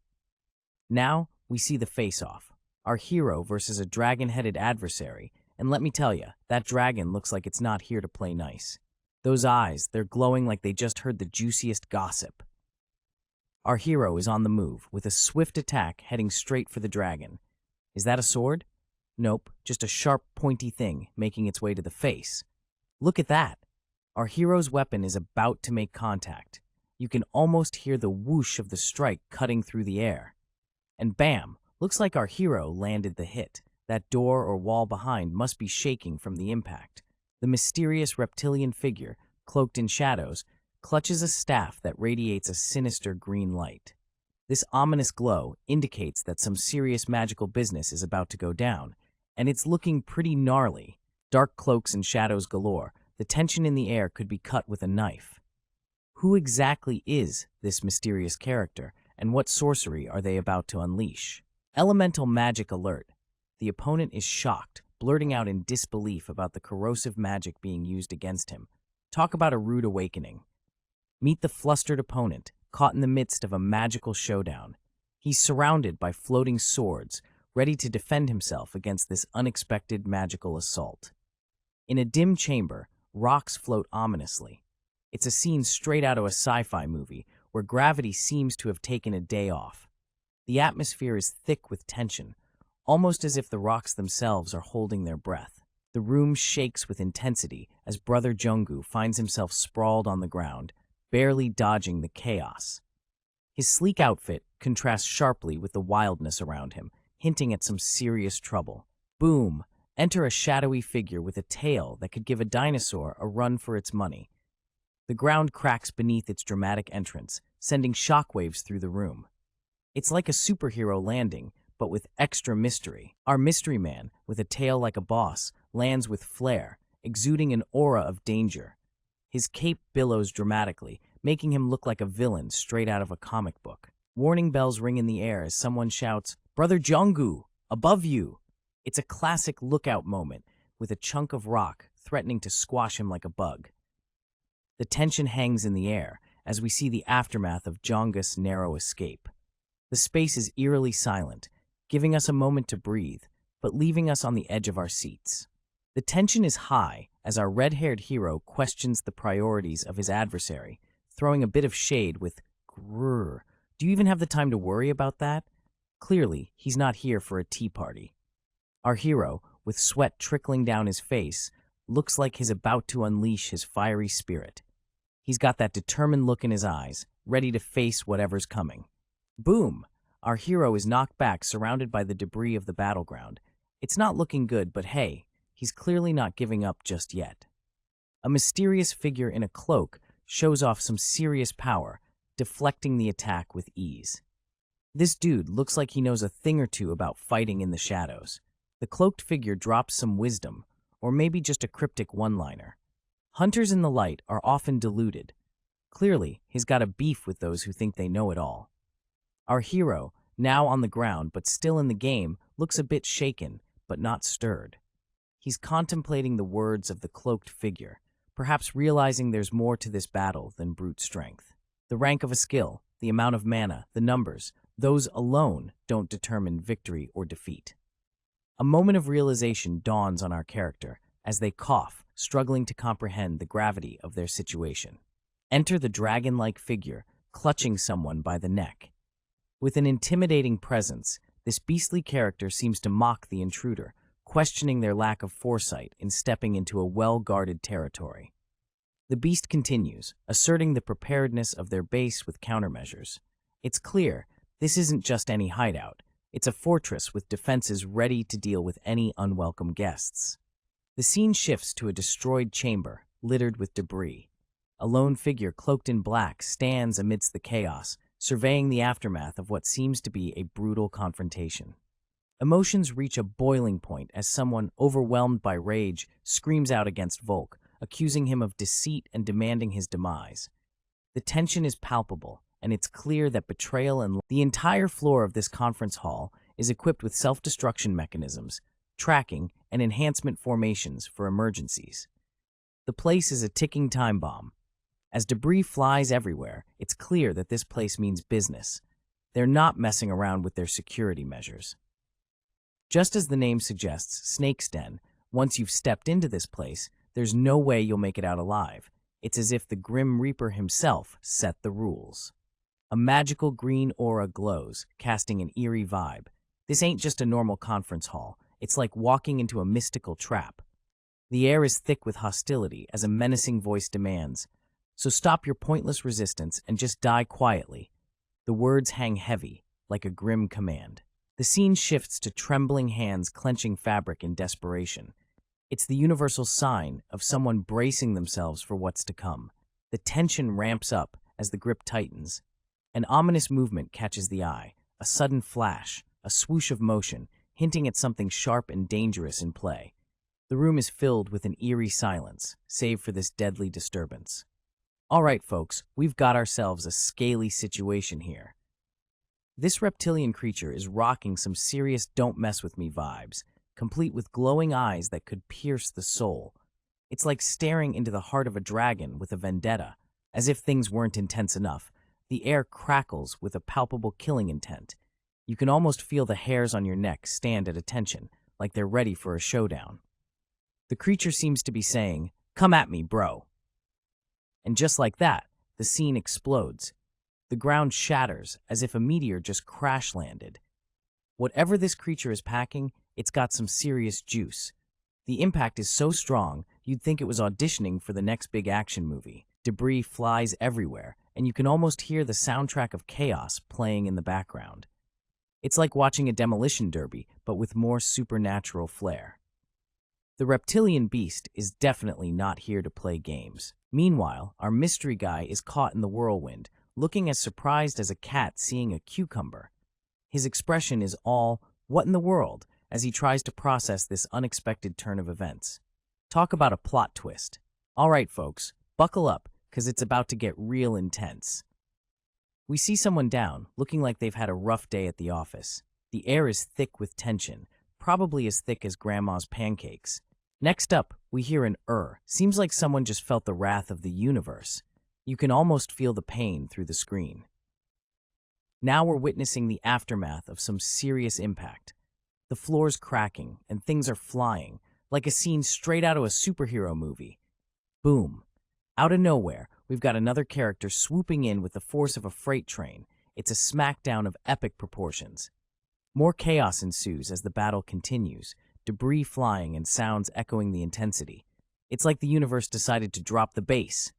Now, we see the face-off. Our hero versus a dragon-headed adversary, and let me tell you, that dragon looks like it's not here to play nice. Those eyes, they're glowing like they just heard the juiciest gossip. Our hero is on the move, with a swift attack heading straight for the dragon. Is that a sword? Nope, just a sharp, pointy thing making its way to the face. Look at that! Our hero's weapon is about to make contact. You can almost hear the whoosh of the strike cutting through the air. And bam! Looks like our hero landed the hit. That door or wall behind must be shaking from the impact. The mysterious reptilian figure, cloaked in shadows, clutches a staff that radiates a sinister green light. This ominous glow indicates that some serious magical business is about to go down, and it's looking pretty gnarly. Dark cloaks and shadows galore, the tension in the air could be cut with a knife. Who exactly is this mysterious character, and what sorcery are they about to unleash? Elemental magic alert. The opponent is shocked, blurting out in disbelief about the corrosive magic being used against him. Talk about a rude awakening. Meet the flustered opponent, caught in the midst of a magical showdown. He's surrounded by floating swords, ready to defend himself against this unexpected magical assault. In a dim chamber, rocks float ominously. It's a scene straight out of a sci-fi movie, where gravity seems to have taken a day off. The atmosphere is thick with tension, almost as if the rocks themselves are holding their breath. The room shakes with intensity as Brother Junggu finds himself sprawled on the ground, barely dodging the chaos. His sleek outfit contrasts sharply with the wildness around him, hinting at some serious trouble. Boom! Enter a shadowy figure with a tail that could give a dinosaur a run for its money. The ground cracks beneath its dramatic entrance, sending shockwaves through the room. It's like a superhero landing, but with extra mystery. Our mystery man, with a tail like a boss, lands with flair, exuding an aura of danger. His cape billows dramatically, making him look like a villain straight out of a comic book. Warning bells ring in the air as someone shouts, "Brother Junggu, above you!" It's a classic lookout moment, with a chunk of rock threatening to squash him like a bug. The tension hangs in the air as we see the aftermath of Junggu's narrow escape. The space is eerily silent, giving us a moment to breathe, but leaving us on the edge of our seats. The tension is high as our red-haired hero questions the priorities of his adversary, throwing a bit of shade with, "Grrr, do you even have the time to worry about that?" Clearly, he's not here for a tea party. Our hero, with sweat trickling down his face, looks like he's about to unleash his fiery spirit. He's got that determined look in his eyes, ready to face whatever's coming. Boom! Our hero is knocked back, surrounded by the debris of the battleground. It's not looking good, but hey, he's clearly not giving up just yet. A mysterious figure in a cloak shows off some serious power, deflecting the attack with ease. This dude looks like he knows a thing or two about fighting in the shadows. The cloaked figure drops some wisdom, or maybe just a cryptic one-liner. Hunters in the light are often deluded. Clearly, he's got a beef with those who think they know it all. Our hero, now on the ground but still in the game, looks a bit shaken, but not stirred. He's contemplating the words of the cloaked figure, perhaps realizing there's more to this battle than brute strength. The rank of a skill, the amount of mana, the numbers, Those alone don't determine victory or defeat. A moment of realization dawns on our character as they cough, struggling to comprehend the gravity of their situation. Enter the dragon-like figure, clutching someone by the neck. With an intimidating presence, this beastly character seems to mock the intruder, questioning their lack of foresight in stepping into a well-guarded territory. The beast continues, asserting the preparedness of their base with countermeasures. It's clear, this isn't just any hideout. It's a fortress with defenses ready to deal with any unwelcome guests. The scene shifts to a destroyed chamber, littered with debris. A lone figure cloaked in black stands amidst the chaos, surveying the aftermath of what seems to be a brutal confrontation. Emotions reach a boiling point as someone, overwhelmed by rage, screams out against Volk, accusing him of deceit and demanding his demise. The tension is palpable, and it's clear that betrayal and the entire floor of this conference hall is equipped with self-destruction mechanisms, tracking, and enhancement formations for emergencies. The place is a ticking time bomb. As debris flies everywhere, it's clear that this place means business. They're not messing around with their security measures. Just as the name suggests, Snake's Den, once you've stepped into this place, there's no way you'll make it out alive. It's as if the Grim Reaper himself set the rules. A magical green aura glows, casting an eerie vibe. This ain't just a normal conference hall. It's like walking into a mystical trap. The air is thick with hostility as a menacing voice demands, "So stop your pointless resistance and just die quietly." The words hang heavy, like a grim command. The scene shifts to trembling hands clenching fabric in desperation. It's the universal sign of someone bracing themselves for what's to come. The tension ramps up as the grip tightens. An ominous movement catches the eye, a sudden flash, a swoosh of motion, hinting at something sharp and dangerous in play. The room is filled with an eerie silence, save for this deadly disturbance. All right, folks, we've got ourselves a scaly situation here. This reptilian creature is rocking some serious don't mess with me vibes, complete with glowing eyes that could pierce the soul. It's like staring into the heart of a dragon with a vendetta. As if things weren't intense enough, the air crackles with a palpable killing intent. You can almost feel the hairs on your neck stand at attention, like they're ready for a showdown. The creature seems to be saying, "Come at me, bro." And just like that, the scene explodes. The ground shatters as if a meteor just crash-landed. Whatever this creature is packing, it's got some serious juice. The impact is so strong, you'd think it was auditioning for the next big action movie. Debris flies everywhere, and you can almost hear the soundtrack of chaos playing in the background. It's like watching a demolition derby, but with more supernatural flair. The reptilian beast is definitely not here to play games. Meanwhile, our mystery guy is caught in the whirlwind, looking as surprised as a cat seeing a cucumber. His expression is all, "What in the world?" as he tries to process this unexpected turn of events. Talk about a plot twist. All right, folks, buckle up, because it's about to get real intense. We see someone down, looking like they've had a rough day at the office. The air is thick with tension, probably as thick as Grandma's pancakes. Next up, we hear an Seems like someone just felt the wrath of the universe. You can almost feel the pain through the screen. Now we're witnessing the aftermath of some serious impact. The floor's cracking, and things are flying, like a scene straight out of a superhero movie. Boom. Out of nowhere, we've got another character swooping in with the force of a freight train. It's a smackdown of epic proportions. More chaos ensues as the battle continues, debris flying and sounds echoing the intensity. It's like the universe decided to drop the bass.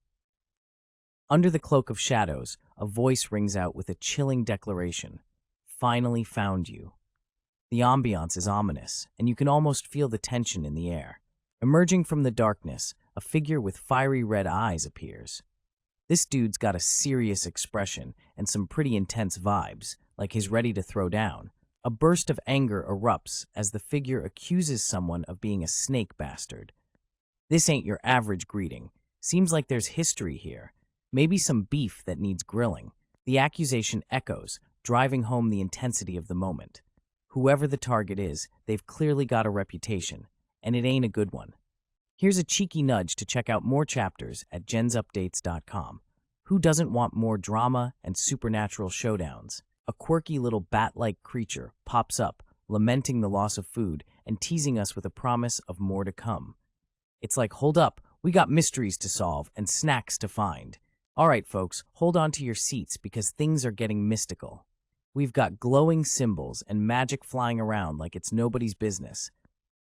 Under the cloak of shadows, a voice rings out with a chilling declaration. "Finally found you." The ambiance is ominous, and you can almost feel the tension in the air. Emerging from the darkness, a figure with fiery red eyes appears. This dude's got a serious expression and some pretty intense vibes, like he's ready to throw down. A burst of anger erupts as the figure accuses someone of being a snake bastard. This ain't your average greeting. Seems like there's history here. Maybe some beef that needs grilling. The accusation echoes, driving home the intensity of the moment. Whoever the target is, they've clearly got a reputation, and it ain't a good one. Here's a cheeky nudge to check out more chapters at jensupdates.com. Who doesn't want more drama and supernatural showdowns? A quirky little bat-like creature pops up, lamenting the loss of food and teasing us with a promise of more to come. It's like, hold up, we got mysteries to solve and snacks to find. All right, folks, hold on to your seats because things are getting mystical. We've got glowing symbols and magic flying around like it's nobody's business.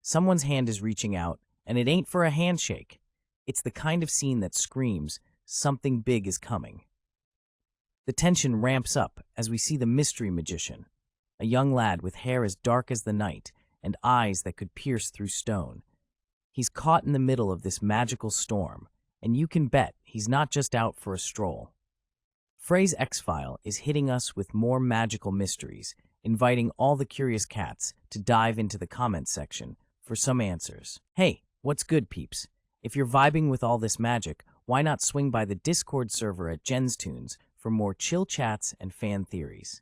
Someone's hand is reaching out, and it ain't for a handshake. It's the kind of scene that screams, something big is coming. The tension ramps up as we see the mystery magician, a young lad with hair as dark as the night and eyes that could pierce through stone. He's caught in the middle of this magical storm, and you can bet he's not just out for a stroll. Frey's X-File is hitting us with more magical mysteries, inviting all the curious cats to dive into the comment section for some answers. Hey, what's good, peeps? If you're vibing with all this magic, why not swing by the Discord server at JensToons for more chill chats and fan theories?